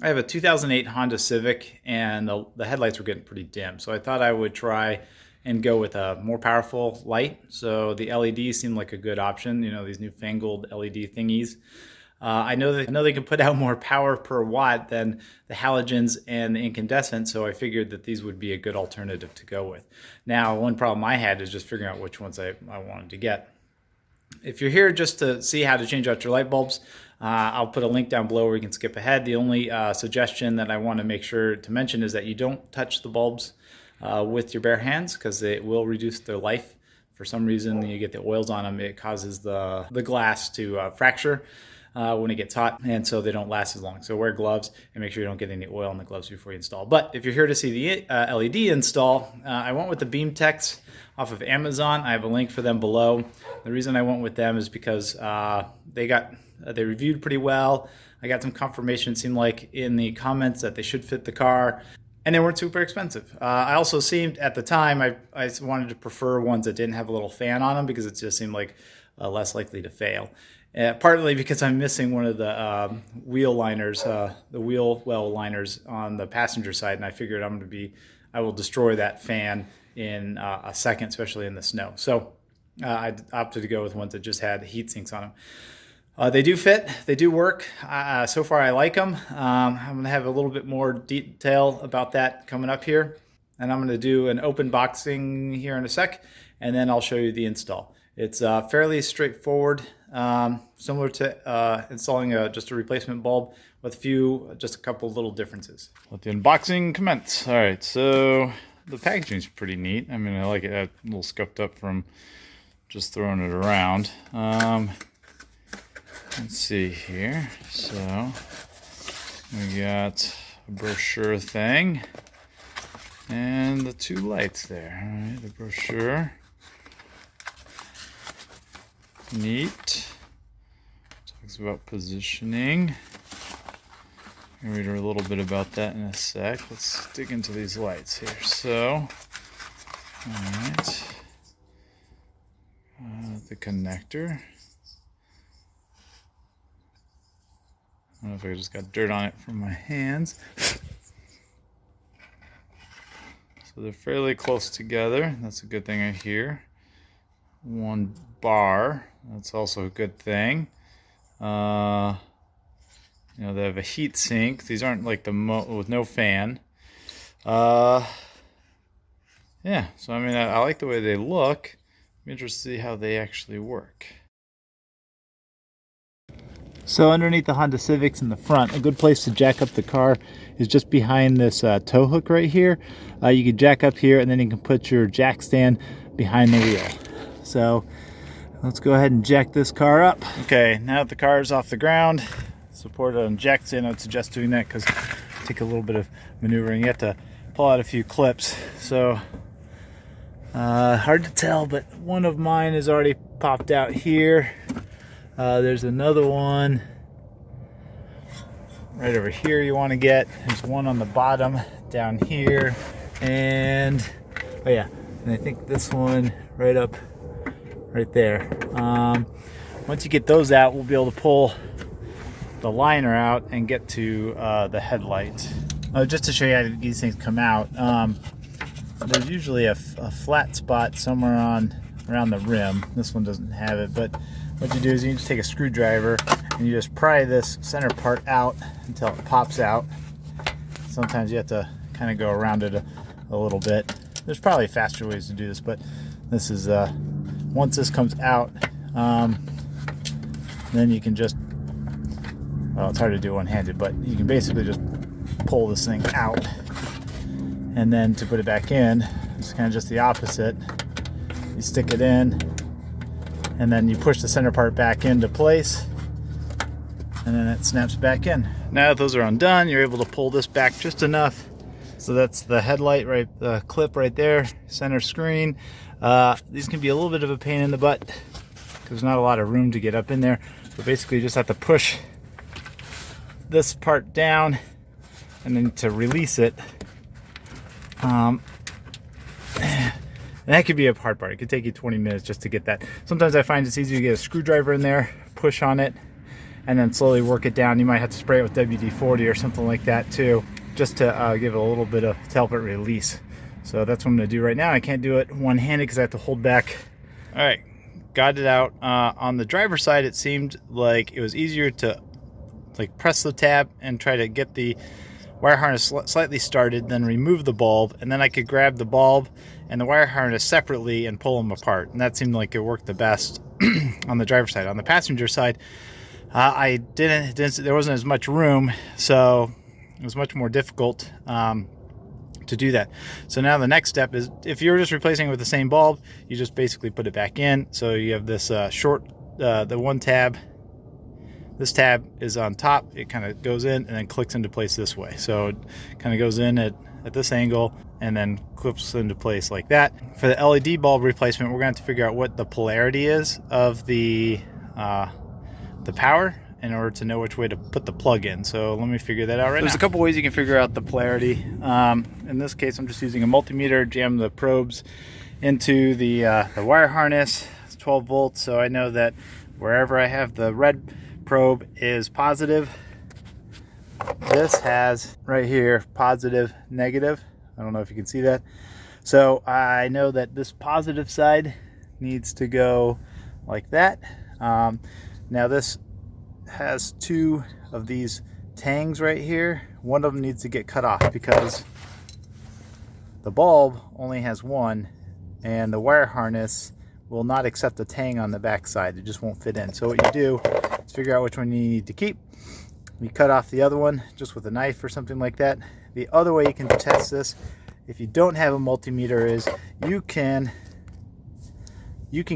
I have a 2008 Honda Civic, and the headlights were getting pretty dim. So I thought I would try and go with a more powerful light. So the LED seemed like a good option, you know, these newfangled LED thingies. I know they can put out more power per watt than the halogens and the incandescent, so I figured that these would be a good alternative to go with. Now, one problem I had is just figuring out which ones I wanted to get. If you're here just to see how to change out your light bulbs, I'll put a link down below where you can skip ahead. The only suggestion that I want to make sure to mention is that you don't touch the bulbs with your bare hands, because it will reduce their life. For some reason, when you get the oils on them, it causes the glass to fracture when it gets hot, and so they don't last as long. So wear gloves and make sure you don't get any oil on the gloves before you install. But if you're here to see the LED install, I went with the BEAMTECH off of Amazon. I have a link for them below. The reason I went with them is because they reviewed pretty well. I got some confirmation, it seemed like, in the comments that they should fit the car, and they weren't super expensive. I also seemed, at the time, I wanted to prefer ones that didn't have a little fan on them, because it just seemed like less likely to fail. Partly because I'm missing one of the wheel liners, the wheel well liners on the passenger side, and I figured I will destroy that fan in a second, especially in the snow. So I opted to go with ones that just had heat sinks on them. They do fit, they do work. So far I like them. I'm going to have a little bit more detail about that coming up here. And I'm going to do an open boxing here in a sec, and then I'll show you the install. It's fairly straightforward, similar to installing just a replacement bulb, with just a couple little differences. Let the unboxing commence. All right, so the packaging is pretty neat. I mean, I like it a little scuffed up from just throwing it around. Let's see here. So we got a brochure thing and the two lights there. All right, the brochure. Neat. Talks about positioning. I'll read a little bit about that in a sec. Let's dig into these lights here. So, all right. The connector. I don't know if I just got dirt on it from my hands. So they're fairly close together. That's a good thing I hear. One bar. That's also a good thing. You know, they have a heat sink. These aren't like with no fan. Yeah, so I mean, I like the way they look. I'm interested to see how they actually work. So underneath the Honda Civics in the front, a good place to jack up the car is just behind this tow hook right here. You can jack up here, and then you can put your jack stand behind the wheel. So let's go ahead and jack this car up. Okay, now that the car is off the ground, support on jack stand, I would suggest doing that because it take a little bit of maneuvering. You have to pull out a few clips. So hard to tell, but one of mine is already popped out here. There's another one right over here you want to get. There's one on the bottom down here, and oh yeah, and I think this one right there. Once you get those out, we'll be able to pull the liner out and get to the headlight. Just to show you how these things come out, there's usually a flat spot somewhere around the rim. This one doesn't have it, but what you do is you just take a screwdriver and you just pry this center part out until it pops out. Sometimes you have to kind of go around it a little bit. There's probably faster ways to do this, but this is once this comes out, then you can just, well, it's hard to do one-handed, but you can basically just pull this thing out, and then to put it back in, it's kind of just the opposite. You stick it in, and then you push the center part back into place, and then it snaps back in. Now that those are undone, you're able to pull this back just enough. So that's the headlight, right? The clip right there, center screen. These can be a little bit of a pain in the butt because there's not a lot of room to get up in there. But basically, you just have to push this part down, and then to release it. And that could be a hard part. It could take you 20 minutes just to get that. Sometimes I find it's easier to get a screwdriver in there, push on it, and then slowly work it down. You might have to spray it with WD-40 or something like that too, just to give it a little bit of, to help it release. So that's what I'm gonna do right now. I can't do it one-handed because I have to hold back. All right, got it out. On the driver's side, it seemed like it was easier to like press the tab and try to get the wire harness slightly started, then remove the bulb, and then I could grab the bulb and the wire harness separately and pull them apart. And that seemed like it worked the best on the driver's side. On the passenger side, there wasn't as much room, so it was much more difficult to do that. So now the next step is, if you're just replacing it with the same bulb, you just basically put it back in. So you have this the one tab. This tab is on top. It kind of goes in and then clicks into place this way. So it kind of goes in at this angle and then clips into place like that. For the LED bulb replacement, we're going to have to figure out what the polarity is of the power in order to know which way to put the plug in. So let me figure that out right now. There's a couple ways you can figure out the polarity. In this case, I'm just using a multimeter, jam the probes into the wire harness. It's 12 volts, so I know that wherever I have the red probe is positive. This has right here positive, negative. I don't know if you can see that. So I know that this positive side needs to go like that. Now this has two of these tangs right here. One of them needs to get cut off because the bulb only has one, and the wire harness will not accept the tang on the back side. It just won't fit in. So what you do is figure out which one you need to keep. You cut off the other one just with a knife or something like that. The other way you can test this, if you don't have a multimeter, is you can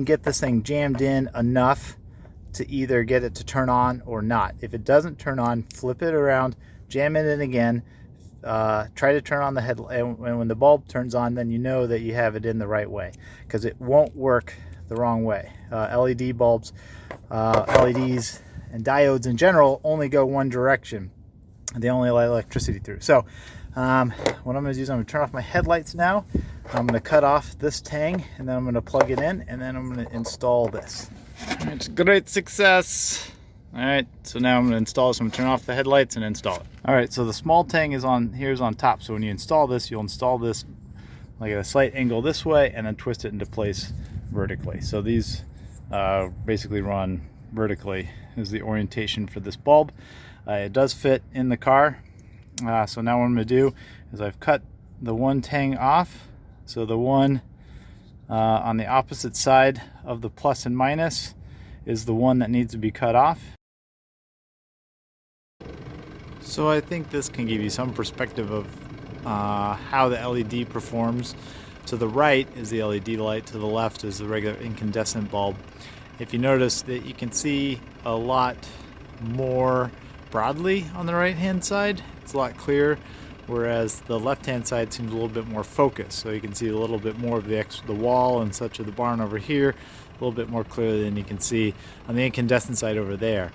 get this thing jammed in enough to either get it to turn on or not. If it doesn't turn on, flip it around, jam it in again, try to turn on the headlight, and when the bulb turns on, then you know that you have it in the right way, because it won't work the wrong way. LED bulbs, LEDs, and diodes in general only go one direction. They only let electricity through. So what I'm going to do is I'm going to turn off my headlights now. I'm going to cut off this tang, and then I'm going to plug it in, and then I'm going to install this. It's great success. All right, so now I'm going to install this. I'm going to turn off the headlights and install it. All right, so the small tang is on top. So when you install this, you'll install this like at a slight angle this way, and then twist it into place vertically. So these basically run vertically is the orientation for this bulb. It does fit in the car. So now what I'm going to do is I've cut the one tang off. So the one on the opposite side of the plus and minus is the one that needs to be cut off. So I think this can give you some perspective of how the LED performs. To the right is the LED light, to the left is the regular incandescent bulb. If you notice that you can see a lot more broadly on the right hand side, it's a lot clearer, whereas the left hand side seems a little bit more focused. So you can see a little bit more of the wall and such of the barn over here, a little bit more clearly than you can see on the incandescent side over there.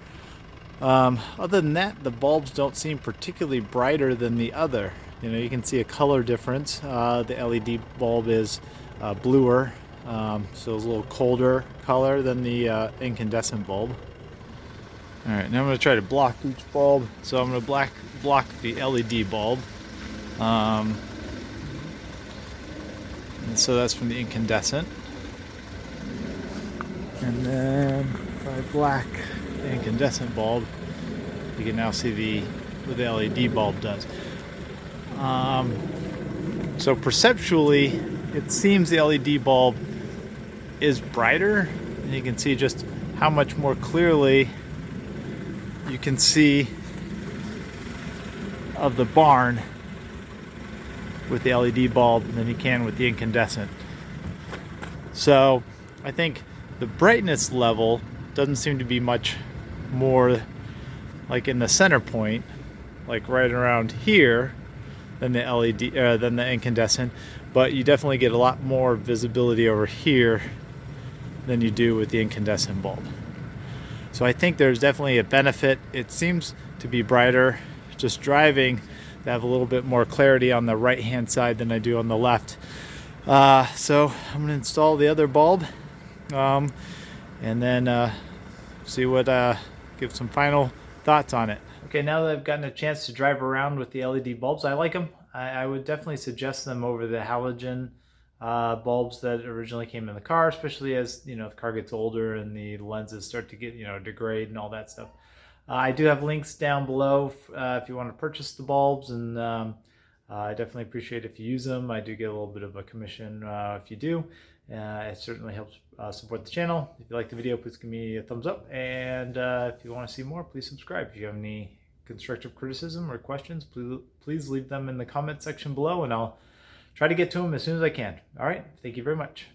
Other than that, the bulbs don't seem particularly brighter than the other. You know, you can see a color difference. The LED bulb is bluer, so it's a little colder color than the incandescent bulb. All right, now I'm going to try to block each bulb. So I'm going to block the LED bulb. And so that's from the incandescent. And then if I black the incandescent bulb, you can now see what the LED bulb does. So perceptually, it seems the LED bulb is brighter, and you can see just how much more clearly you can see of the barn with the LED bulb than you can with the incandescent. So I think the brightness level doesn't seem to be much more like in the center point, like right around here, than the LED than the incandescent, but you definitely get a lot more visibility over here than you do with the incandescent bulb. So I think there's definitely a benefit. It seems to be brighter just driving, to have a little bit more clarity on the right hand side than I do on the left. So I'm going to install the other bulb, and then see what get give some final thoughts on it. Okay, now that I've gotten a chance to drive around with the LED bulbs, I like them. I would definitely suggest them over the halogen bulbs that originally came in the car, especially as the car gets older and the lenses start to get degrade and all that stuff. I do have links down below if you want to purchase the bulbs, and I definitely appreciate if you use them. I do get a little bit of a commission if you do. It certainly helps support the channel. If you like the video, please give me a thumbs up, and if you want to see more, please subscribe. If you have any constructive criticism or questions, please leave them in the comment section below, and I'll try to get to them as soon as I can. All right, thank you very much.